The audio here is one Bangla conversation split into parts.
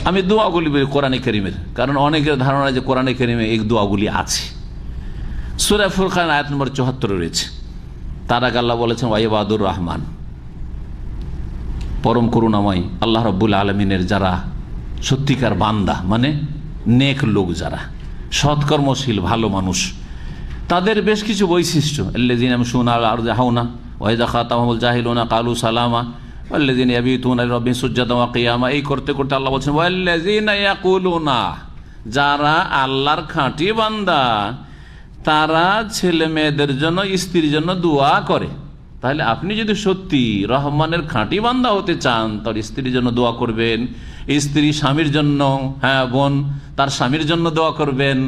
আমি দোয়াগুলি বলি কোরআনে কারীমের, কারণ অনেকের ধারণা যে কোরআনে কারীমে এই দোয়াগুলি আছে। সূরা ফুরকান আয়াত নম্বর ৭৪ রয়েছে। তার আগে আল্লাহ বলেছেন ওয়াইবাদুর রহমান, পরম করুণাময় আল্লাহ রাব্বুল আলামিনের যারা সত্যিকার বান্দা, মানে নেক লোক, যারা সৎকর্মশীল ভালো মানুষ, তাদের বেশ কিছু বৈশিষ্ট্য। আল্লাযীনা ইয়ামশুনা আলাল আরদি হাওনা ওয়া ইযা খাতাবাহুমুল জাহিলুনা ক্বালু সালামা ওয়াল্লাযীনা ইয়াবিতুনা লিরাব্বিহিম সুজদান ওয়া কিয়ামা। এই করতে করতে আল্লাহ বলছেন ওয়াল্লাযীনা ইয়াকুলুনা, যারা আল্লাহর খাঁটি বান্দা তারা ছেলে মেয়েদের জন্য, স্ত্রীর জন্য দোয়া করে। তাহলে আপনি যদি সত্যি রহমানের খাঁটি বান্দা হতে চান, তার স্ত্রীর জন্য দোয়া করবেন, স্ত্রী স্বামীর জন্য, হ্যাঁ বোন তার স্বামীর জন্য দোয়া করবেন,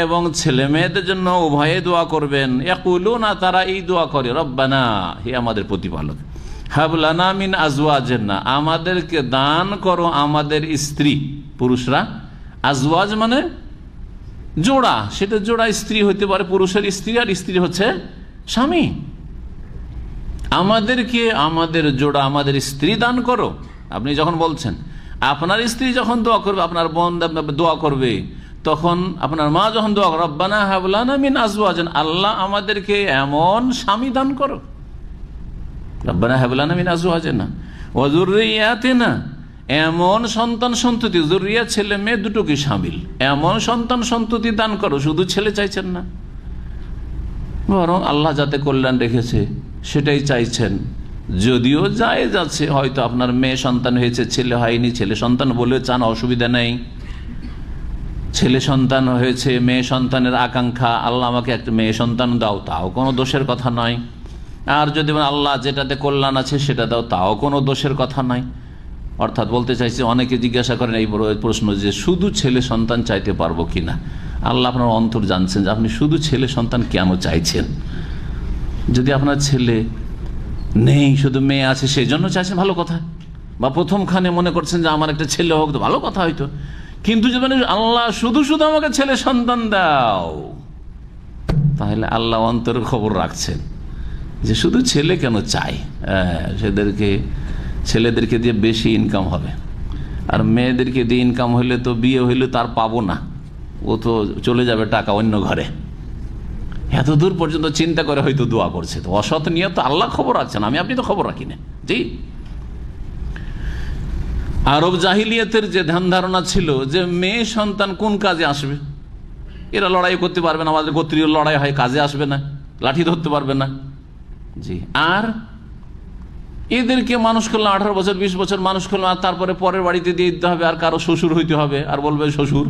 এবং ছেলে মেয়েদের জন্য উভয়ে দোয়া করবেন। ইয়াকুলুনা, তারা এই দোয়া করে, রব্বানা, হে আমাদের প্রতিপালক, হাবলানা মিন আজওয়াজিনা, আমাদেরকে দান করো আমাদের স্ত্রী, পুরুষরা আজওয়াজ মানে জোড়া, সেটা জোড়া স্ত্রী হইতে পারে, পুরুষের স্ত্রী আর স্ত্রী হচ্ছে স্বামী। আমাদেরকে আমাদের জোড়া আমাদের স্ত্রী দান করো। আপনি যখন বলছেন, আপনার স্ত্রী যখন দোয়া করবে, আপনার বোন দোয়া করবে, তখন আপনার মা যখন দোয়া করো, রব্বানা হাবলানা মিন আজওয়াজিনা, আল্লাহ আমাদেরকে এমন স্বামী দান করো, রব্বানা হাবলানা মিন আজওয়াজিনা ওয়া যুররিয়াতিনা, এমন সন্তান সন্ততি, যুররিয়া ছেলে মেয়ে দুটোকে শামিল, এমন সন্তান সন্ততি দান করো। শুধু ছেলে চাইছেন না, বরং আল্লাহ যাতে কল্যাণ রেখেছে সেটাই চাইছেন। যদিও জায়েজ আছে, হয়তো আপনার মেয়ে সন্তান হয়েছে, ছেলে হয়নি, ছেলে সন্তান বলে চান, অসুবিধা নেই। ছেলে সন্তান হয়েছে, মেয়ে সন্তানের আকাঙ্ক্ষা, আল্লাহ আমাকে একটা মেয়ে সন্তান দাও, তাও কোনো দোষের কথা নয়। আর যদি আল্লাহ যেটাতে কল্যাণ আছে সেটা দাও, তাও কোনো দোষের কথা নয়। অর্থাৎ বলতে চাইছি, অনেকে জিজ্ঞাসা করেন এই প্রশ্ন যে শুধু ছেলে সন্তান চাইতে পারবো কিনা। আল্লাহ আপনার অন্তর জানছেন যে আপনি শুধু ছেলে সন্তান কেন চাইছেন। যদি আপনার ছেলে নেই, শুধু মেয়ে আছে, সেই জন্য চাইছেন, ভালো কথা। বা প্রথমখানে মনে করছেন যে আমার একটা ছেলে হোক, তো ভালো কথা হয়তো। কিন্তু যদি আল্লাহ শুধু শুধু আমাকে ছেলে সন্তান দাও, তাহলে আল্লাহ অন্তরের খবর রাখছেন যে শুধু ছেলে কেন চাই, ছেলেদেরকে দিয়ে বেশি ইনকাম হবে, আর মেয়েদেরকে দিয়ে ইনকাম হইলে তো বিয়ে হইলে তার পাবো না, ও তো চলে যাবে টাকা অন্য ঘরে। এত দূর পর্যন্ত চিন্তা করে হয়তো দোয়া করছে। তো অসৎ নিয়ে তো আল্লাহ খবর রাখছেন, আমি আপনি তো খবর রাখি না। জি, আরব জাহিলিয়াতের যে ধ্যান ধারণা ছিল যে মেয়ে সন্তান কোন কাজে আসবে, এরা লড়াই করতে পারবে না, আমাদের গোত্রীয় লড়াই হয়, কাজে আসবে না, লাঠি ধরতে পারবে না। জি, আর এদেরকে মানুষ করলাম 18 বছর 20 বছর মানুষ করলাম, আর তারপরে পরের বাড়িতে দিয়ে দিতে হবে, আর কারো শ্বশুর হইতে হবে, আর বলবে শ্বশুর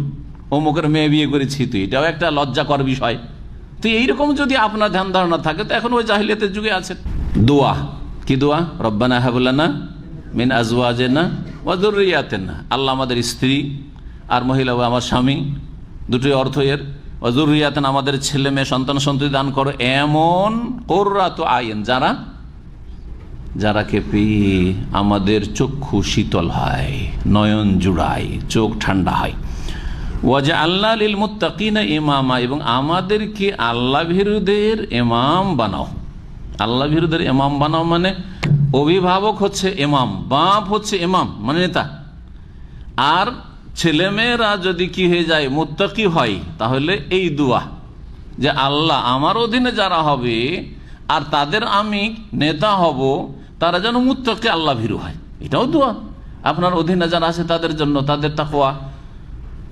অমুকের মেয়ে বিয়ে করেছি। তো এটাও একটা লজ্জাকর বিষয়। তো এইরকম যদি আপনার ধ্যান ধারণা থাকে, তো এখন ওই জাহিলিয়াতের যুগে আছে। দোয়া কি দোয়া? রব্বানা হাবলানা মিন আজওয়াজিনা ওয়া যুররিয়াতিনা, আল্লাহ আমাদের স্ত্রী আর মহিলা আমার স্বামী, দুটোই অর্থ এর। ওয়া যুররিয়াতিনা, আমাদের ছেলে মেয়ে সন্তান সন্ততি দান করো, এমন কুররাতু আইন, যারাকে পেয়ে আমাদের চক্ষু শীতল হয়, নয়ন জুড়ায়, চোখ ঠান্ডা হয়। ওয়াজআলনা লিল মুত্তাকিনা ইমামা, এবং আমাদেরকে আল্লাহ ভীরুদের ইমাম বানাও। আল্লাহ ভীরুদের ইমাম বানাও মানে অভিভাবক হচ্ছে ইমাম, বাপ হচ্ছে ইমাম মানে নেতা। আর ছেলে মেয়েরা যদি কি হয়ে যায়, মুত্তাকি হয়, তাহলে এই দোয়া যে আল্লাহ আমার অধীনে যারা হবে আর তাদের আমি নেতা হব, তারা যেন মুত্তাকি আল্লাহ ভীরু হয়, এটাও দোয়া। আপনার অধীনে যারা আছে তাদের জন্য, তাদের তাকওয়া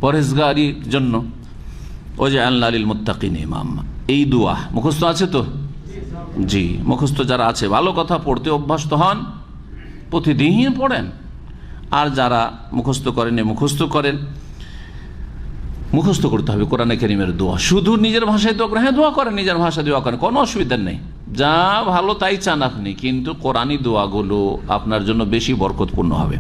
পরহেজগারির জন্য। ও যে আল্লাহ লিল মুত্তাকিন ইমামা, এই দোয়া মুখস্থ আছে তো? জি, মুখস্থ যারা আছে ভালো কথা, পড়তে অভ্যস্ত হন, প্রতিদিন পড়েন। আর যারা মুখস্থ করেন, মুখস্থ করেন। মুখস্থ করতে হবে কোরআনে কারীমের দোয়া। শুধু নিজের ভাষায় দোয়া করেন, হ্যাঁ দোয়া করেন, নিজের ভাষায় দোয়া করেন, কোনো অসুবিধা নেই, যা ভালো তাই চান আপনি, কিন্তু কোরআনী দোয়াগুলো আপনার জন্য বেশি বরকতপূর্ণ হবে।